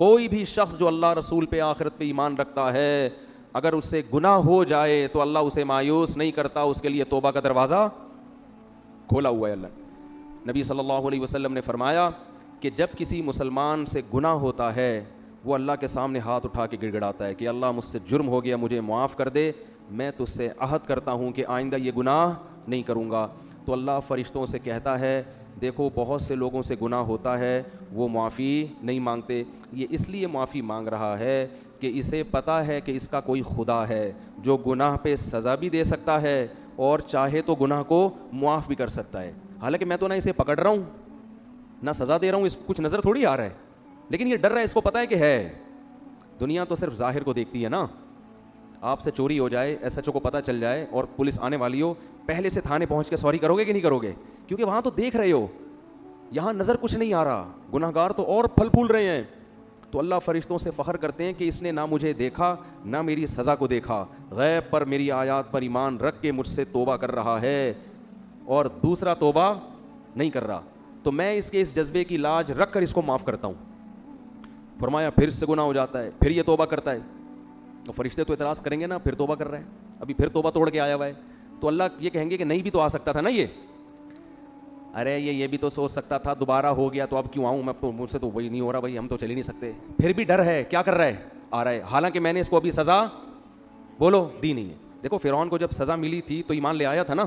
کوئی بھی شخص جو اللہ رسول پہ آخرت پہ ایمان رکھتا ہے, اگر اس سے گناہ ہو جائے تو اللہ اسے مایوس نہیں کرتا, اس کے لیے توبہ کا دروازہ کھولا ہوا ہے. اللہ نبی صلی اللہ علیہ وسلم نے فرمایا کہ جب کسی مسلمان سے گناہ ہوتا ہے وہ اللہ کے سامنے ہاتھ اٹھا کے گڑ گڑاتا ہے کہ اللہ مجھ سے جرم ہو گیا, مجھے معاف کر دے, میں تجھ سے عہد کرتا ہوں کہ آئندہ یہ گناہ نہیں کروں گا. تو اللہ فرشتوں سے کہتا ہے دیکھو بہت سے لوگوں سے گناہ ہوتا ہے وہ معافی نہیں مانگتے, یہ اس لیے معافی مانگ رہا ہے کہ اسے پتہ ہے کہ اس کا کوئی خدا ہے جو گناہ پہ سزا بھی دے سکتا ہے اور چاہے تو گناہ کو معاف بھی کر سکتا ہے. حالانکہ میں تو نہ اسے پکڑ رہا ہوں نہ سزا دے رہا ہوں, اس کو کچھ نظر تھوڑی آ رہا ہے, لیکن یہ ڈر رہا ہے, اس کو پتہ ہے کہ ہے. دنیا تو صرف ظاہر کو دیکھتی ہے نا. آپ سے چوری ہو جائے, ایس ایچ او کو پتہ چل جائے اور پولیس آنے والی ہو, پہلے سے تھانے پہنچ کے سوری کرو گے کہ نہیں کرو گے؟ کیونکہ وہاں تو دیکھ رہے ہو, یہاں نظر کچھ نہیں آ رہا, گناہ گار تو اور پھل پھول رہے ہیں. تو اللہ فرشتوں سے فخر کرتے ہیں کہ اس نے نہ مجھے دیکھا نہ میری سزا کو دیکھا, غیب پر میری آیات پر ایمان رکھ کے مجھ سے توبہ کر رہا ہے اور دوسرا توبہ نہیں کر رہا, تو میں اس کے اس جذبے کی لاج رکھ کر اس کو معاف کرتا ہوں. فرمایا پھر سے گناہ ہو جاتا ہے, پھر یہ توبہ کرتا ہے, تو فرشتے تو اعتراض کریں گے نا, پھر توبہ کر رہا ہے, ابھی پھر توبہ توڑ کے آیا ہوا ہے. تو اللہ یہ کہیں گے کہ نہیں بھی تو آ سکتا تھا نا, یہ ارے یہ بھی تو سوچ سکتا تھا, دوبارہ ہو گیا تو اب کیوں آؤں میں, تو مجھ سے تو وہی نہیں ہو رہا بھائی, ہم تو چل ہی نہیں سکتے. پھر بھی ڈر ہے, کیا کر رہا ہے, آ رہا ہے, حالانکہ میں نے اس کو ابھی سزا بولو دی نہیں ہے. دیکھو فرعون کو جب سزا ملی تھی تو ایمان لے آیا تھا نا,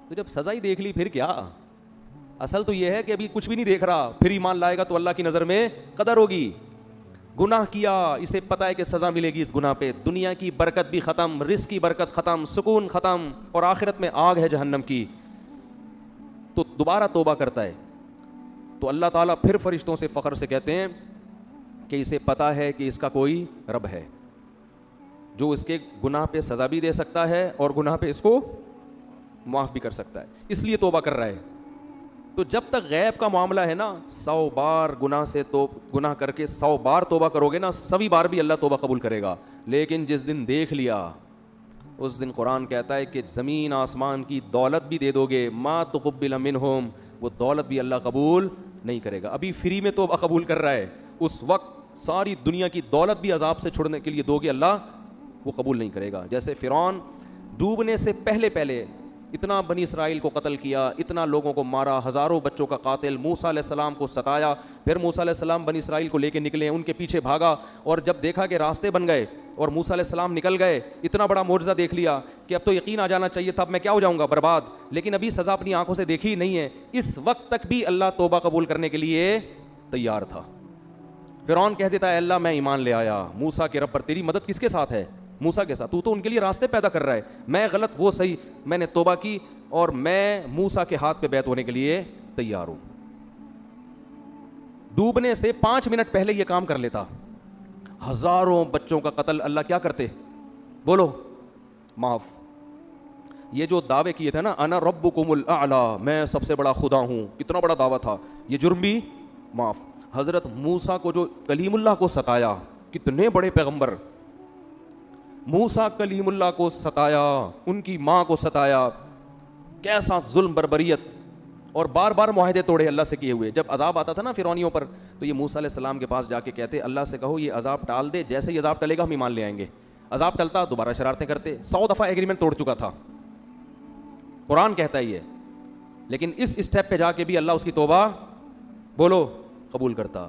تو جب سزا ہی دیکھ لی پھر کیا. اصل تو یہ ہے کہ ابھی کچھ بھی نہیں دیکھ رہا, پھر ایمان لائے گا تو اللہ کی نظر میں قدر ہوگی. گناہ کیا, اسے پتہ ہے کہ سزا ملے گی اس گناہ پہ, دنیا کی برکت بھی ختم, رزق کی برکت ختم, سکون ختم, اور آخرت میں آگ ہے جہنم کی, تو دوبارہ توبہ کرتا ہے. تو اللہ تعالیٰ پھر فرشتوں سے فخر سے کہتے ہیں کہ اسے پتہ ہے کہ اس کا کوئی رب ہے جو اس کے گناہ پہ سزا بھی دے سکتا ہے اور گناہ پہ اس کو معاف بھی کر سکتا ہے, اس لیے توبہ کر رہا ہے. تو جب تک غیب کا معاملہ ہے نا, 100 بار گناہ سے تو گناہ کر کے 100 بار توبہ کرو گے نا, سبھی بار بھی اللہ توبہ قبول کرے گا. لیکن جس دن دیکھ لیا اس دن قرآن کہتا ہے کہ زمین آسمان کی دولت بھی دے دو گے, ما تقبل منہم, وہ دولت بھی اللہ قبول نہیں کرے گا. ابھی فری میں توبہ قبول کر رہا ہے, اس وقت ساری دنیا کی دولت بھی عذاب سے چھڑنے کے لیے دو گے, اللہ وہ قبول نہیں کرے گا. جیسے فرعون ڈوبنے سے پہلے اتنا بنی اسرائیل کو قتل کیا, اتنا لوگوں کو مارا, ہزاروں بچوں کا قاتل, موسیٰ علیہ السلام کو ستایا, پھر موسیٰ علیہ السلام بنی اسرائیل کو لے کے نکلے, ان کے پیچھے بھاگا, اور جب دیکھا کہ راستے بن گئے اور موسیٰ علیہ السلام نکل گئے, اتنا بڑا معجزہ دیکھ لیا کہ اب تو یقین آ جانا چاہیے تھا, اب میں کیا ہو جاؤں گا, برباد. لیکن ابھی سزا اپنی آنکھوں سے دیکھی نہیں ہے, اس وقت تک بھی اللہ توبہ قبول کرنے کے لیے تیار تھا. فرعون کہہ دیتا ہے اللہ میں ایمان لے آیا, موسیٰ کے رب پر تیری مدد کس کے ساتھ ہے, موسیٰ کے ساتھ, تو ان کے لیے راستے پیدا کر رہا ہے, میں غلط وہ صحیح, میں نے توبہ کی اور میں موسیٰ کے ہاتھ پہ بیعت ہونے کے لیے تیار ہوں. ڈوبنے سے 5 منٹ پہلے یہ کام کر لیتا, ہزاروں بچوں کا قتل اللہ کیا کرتے, بولو معاف. یہ جو دعوے کیے تھے نا, انا ربکم الاعلی, میں سب سے بڑا خدا ہوں, کتنا بڑا دعویٰ تھا, یہ جرم بھی معاف. حضرت موسیٰ کو جو کلیم اللہ کو ستایا, کتنے بڑے پیغمبر, موسیٰ کلیم اللہ کو ستایا, ان کی ماں کو ستایا, کیسا ظلم بربریت, اور بار بار معاہدے توڑے اللہ سے کیے ہوئے. جب عذاب آتا تھا نا فرعونیوں پر, تو یہ موسیٰ علیہ السلام کے پاس جا کے کہتے اللہ سے کہو یہ عذاب ٹال دے, جیسے ہی عذاب ٹلے گا ہم ایمان لے آئیں گے. عذاب ٹلتا دوبارہ شرارتیں کرتے, 100 دفعہ ایگریمنٹ توڑ چکا تھا, قرآن کہتا ہے یہ. لیکن اس اسٹیپ پہ جا کے بھی اللہ اس کی توبہ بولو قبول کرتا,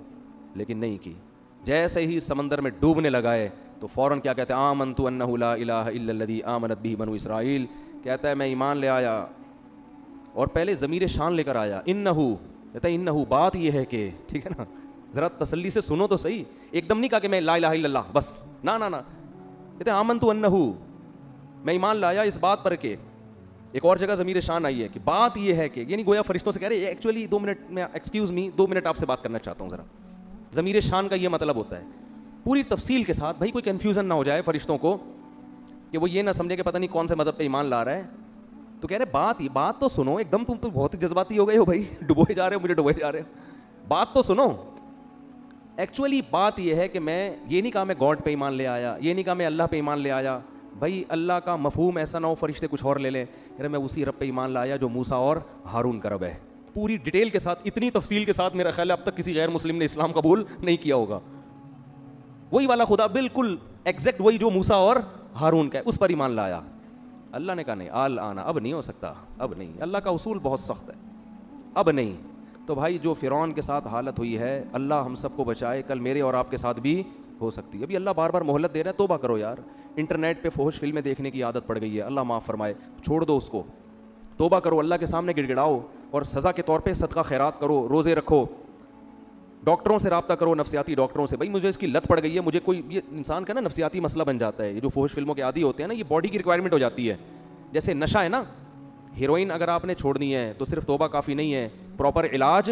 لیکن نہیں کی. جیسے ہی سمندر میں ڈوبنے لگائے تو فوراً کیا کہتے ہیں, آمنت انہ لا الہ الا الذی آمنت بہ بنو اسرائیل, کہتا ہے میں ایمان لے آیا, اور پہلے ضمیر شان لے کر آیا, انہو, کہتا ہے انہو, بات یہ ہے کہ, ٹھیک ہے نا, ذرا تسلی سے سنو تو صحیح, ایک دم نہیں کہا کہ میں لا الہ الا اللہ بس, نا, کہتے ہیں آمنت انہو, میں ایمان لایا اس بات پر کہ, ایک اور جگہ ضمیر شان آئی ہے کہ بات یہ ہے کہ, یعنی گویا فرشتوں سے کہہ رہے ایکچولی 2 منٹ میں, ایکسکیوز می 2 منٹ آپ سے بات کرنا چاہتا ہوں ذرا. ضمیر شان کا یہ مطلب ہوتا ہے پوری تفصیل کے ساتھ, بھائی کوئی کنفیوژن نہ ہو جائے فرشتوں کو, کہ وہ یہ نہ سمجھے کہ پتہ نہیں کون سے مذہب پہ ایمان لا رہا ہے. تو کہہ رہے بات تو سنو, ایک دم تم تو بہت ہی جذباتی ہو گئے ہو بھائی, ڈبوئے جا رہے ہو, مجھے ڈبوئے جا رہے ہو, بات تو سنو. ایکچولی بات یہ ہے کہ میں یہ نہیں کہا میں گاڈ پہ ایمان لے آیا, یہ نہیں کہا میں اللہ پہ ایمان لے آیا. بھائی اللہ کا مفہوم ایسا نہ ہو فرشتے کچھ اور لے لیں, میں اسی رب پہ ایمان لایا جو موسیٰ اور ہارون کا رب ہے. پوری ڈیٹیل کے ساتھ, اتنی تفصیل کے ساتھ, میرا خیال ہے اب تک کسی غیر مسلم نے اسلام قبول نہیں کیا ہوگا. وہی والا خدا بالکل ایگزیکٹ وہی جو موسیٰ اور ہارون کا ہے, اس پر ایمان لایا. اللہ نے کہا نہیں, آل آنا, اب نہیں ہو سکتا, اب نہیں. اللہ کا اصول بہت سخت ہے, اب نہیں. تو بھائی جو فرعون کے ساتھ حالت ہوئی ہے, اللہ ہم سب کو بچائے, کل میرے اور آپ کے ساتھ بھی ہو سکتی ہے. ابھی اللہ بار بار مہلت دے رہا ہے, توبہ کرو یار. انٹرنیٹ پہ فحش فلمیں دیکھنے کی عادت پڑ گئی ہے, اللہ معاف فرمائے, چھوڑ دو اس کو. توبہ کرو, اللہ کے سامنے گڑ گڑاؤ, اور سزا کے طور پہ صدقہ خیرات کرو, روزے رکھو, ڈاکٹروں سے رابطہ کرو, نفسیاتی ڈاکٹروں سے. بھائی مجھے اس کی لت پڑ گئی ہے, مجھے کوئی, یہ انسان کا نا نفسیاتی مسئلہ بن جاتا ہے. یہ جو فحش فلموں کے عادی ہوتے ہیں نا, یہ باڈی کی ریکوائرمنٹ ہو جاتی ہے. جیسے نشہ ہے نا, ہیروئن اگر آپ نے چھوڑنی ہے تو صرف توبہ کافی نہیں ہے, پراپر علاج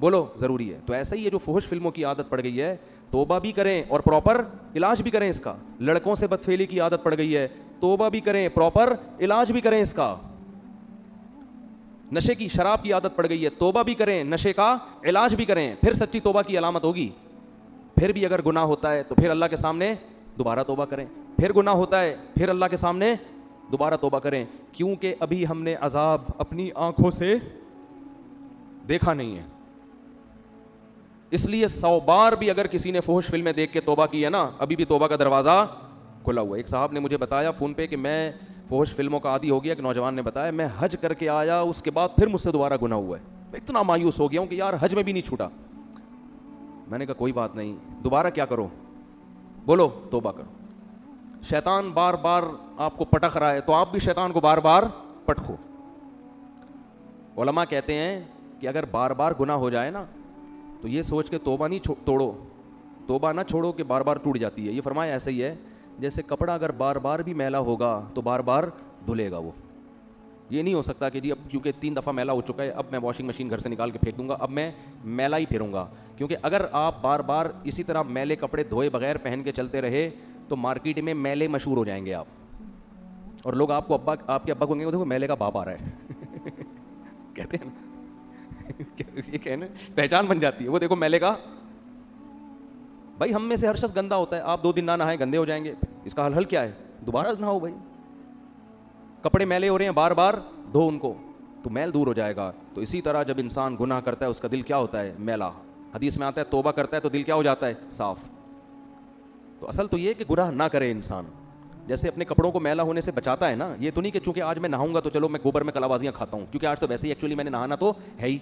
بولو ضروری ہے. تو ایسا ہی ہے جو فحش فلموں کی عادت پڑ گئی ہے, توبہ بھی کریں اور پراپر علاج بھی کریں اس کا. لڑکوں سے بدفعلی کی عادت پڑ گئی ہے, توبہ بھی کریں, پراپر علاج بھی کریں اس کا. نشے کی, شراب کی عادت پڑ گئی ہے, توبہ بھی کریں, نشے کا علاج بھی کریں, پھر سچی توبہ کی علامت ہوگی. پھر بھی اگر گناہ ہوتا ہے تو پھر اللہ کے سامنے دوبارہ توبہ کریں, پھر گناہ ہوتا ہے پھر اللہ کے سامنے دوبارہ توبہ کریں, کیونکہ ابھی ہم نے عذاب اپنی آنکھوں سے دیکھا نہیں ہے. اس لیے 100 بار بھی اگر کسی نے فحش فلمیں دیکھ کے توبہ کی ہے نا, ابھی بھی توبہ کا دروازہ کھلا ہوا ہے. ایک صاحب نے مجھے بتایا فون پہ کہ میں فحش فلموں کا عادی ہو گیا. ایک نوجوان نے بتایا میں حج کر کے آیا, اس کے بعد پھر مجھ سے دوبارہ گناہ ہوا ہے. میں اتنا مایوس ہو گیا ہوں کہ یار حج میں بھی نہیں چھوٹا. میں نے کہا کوئی بات نہیں, دوبارہ کیا کرو, بولو توبہ کرو. شیطان بار بار آپ کو پٹخ رہا ہے تو آپ بھی شیطان کو بار بار پٹخو. علماء کہتے ہیں کہ اگر بار بار گناہ ہو جائے نا تو یہ سوچ کے توبہ نہیں توڑو, توبہ نہ چھوڑو کہ بار بار ٹوٹ جاتی ہے. یہ فرمایا ایسا ہی ہے جیسے کپڑا اگر بار بار بھی میلا ہوگا تو بار بار دھلے گا وہ. یہ نہیں ہو سکتا کہ جی اب کیونکہ 3 دفعہ میلا ہو چکا ہے اب میں واشنگ مشین گھر سے نکال کے پھینک دوں گا, اب میں میلا ہی پھروں گا. کیونکہ اگر آپ بار بار اسی طرح میلے کپڑے دھوئے بغیر پہن کے چلتے رہے تو مارکیٹ میں میلے مشہور ہو جائیں گے آپ, اور لوگ آپ کو آپ کے ابا کو دیکھو میلے کا باپ آ رہا ہے کہتے ہیں نا, یہ کہنا پہچان بن جاتی ہے, وہ دیکھو میلے کا. بھائی ہم میں سے ہر شخص گندا ہوتا ہے, آپ 2 دن نہ نہائیں گندے ہو جائیں گے. اس کا حل کیا ہے, دوبارہ نہ ہو. بھائی کپڑے میلے ہو رہے ہیں بار بار دھو ان کو تو میل دور ہو جائے گا. تو اسی طرح جب انسان گناہ کرتا ہے اس کا دل کیا ہوتا ہے, میلا. حدیث میں آتا ہے توبہ کرتا ہے تو دل کیا ہو جاتا ہے, صاف. تو اصل تو یہ کہ گناہ نہ کرے انسان. جیسے اپنے کپڑوں کو میلا ہونے سے بچاتا ہے نا, یہ تو نہیں کہ چونکہ آج میں نہاؤں گا تو چلو میں گوبر میں کلا بازیاں کھاتا ہوں, کیونکہ آج تو ویسے ہی ایکچولی میں نے نہانا تو ہے ہی.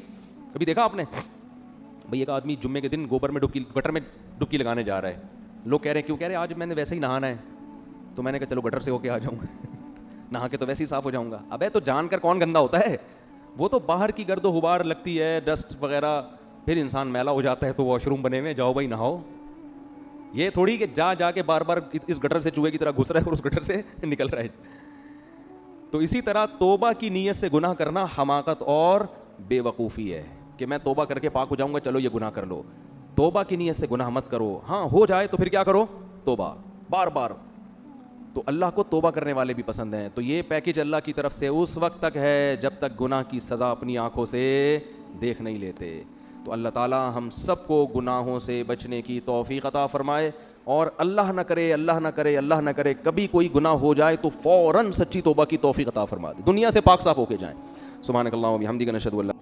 ابھی دیکھا آپ نے بھئی ایک آدمی جمعے کے دن گوبر میں گٹر میں ڈبکی لگانے جا رہا ہے. لوگ کہہ رہے ہیں کیوں, کہہ رہے ہیں آج میں نے ویسے ہی نہانا ہے. تو میں نے کہا چلو گٹر سے ہو کے آ جاؤں نہا کے تو ویسے ہی صاف ہو جاؤں گا. ابے تو جان کر کون گندا ہوتا ہے, وہ تو باہر کی گرد و غبار لگتی ہے, ڈسٹ وغیرہ, پھر انسان میلا ہو جاتا ہے تو واش روم بنے ہوئے, جاؤ بھائی نہاؤ. یہ تھوڑی کہ جا کے بار بار اس گٹر سے چوہے کی طرح گھس رہا ہے اور اس گٹر سے نکل رہا ہے. تو اسی طرح توبہ کی نیت سے گناہ کرنا حماقت اور بے وقوفی ہے کہ میں توبہ کر کے پاک ہو جاؤں گا, چلو یہ گناہ کر لو. توبہ کی نیت سے گناہ مت کرو. ہاں ہو جائے تو پھر کیا کرو, توبہ بار بار. تو اللہ کو توبہ کرنے والے بھی پسند ہیں. تو یہ پیکیج اللہ کی طرف سے اس وقت تک ہے جب تک گناہ کی سزا اپنی آنکھوں سے دیکھ نہیں لیتے. تو اللہ تعالی ہم سب کو گناہوں سے بچنے کی توفیق عطا فرمائے, اور اللہ نہ کرے اللہ نہ کرے اللہ نہ کرے کبھی کوئی گناہ ہو جائے تو فوراً سچی توبہ کی توفیق عطا فرما دے, دنیا سے پاک صاف ہو کے جائیں. سبحانک اللہم و بحمدک نشہد ان لا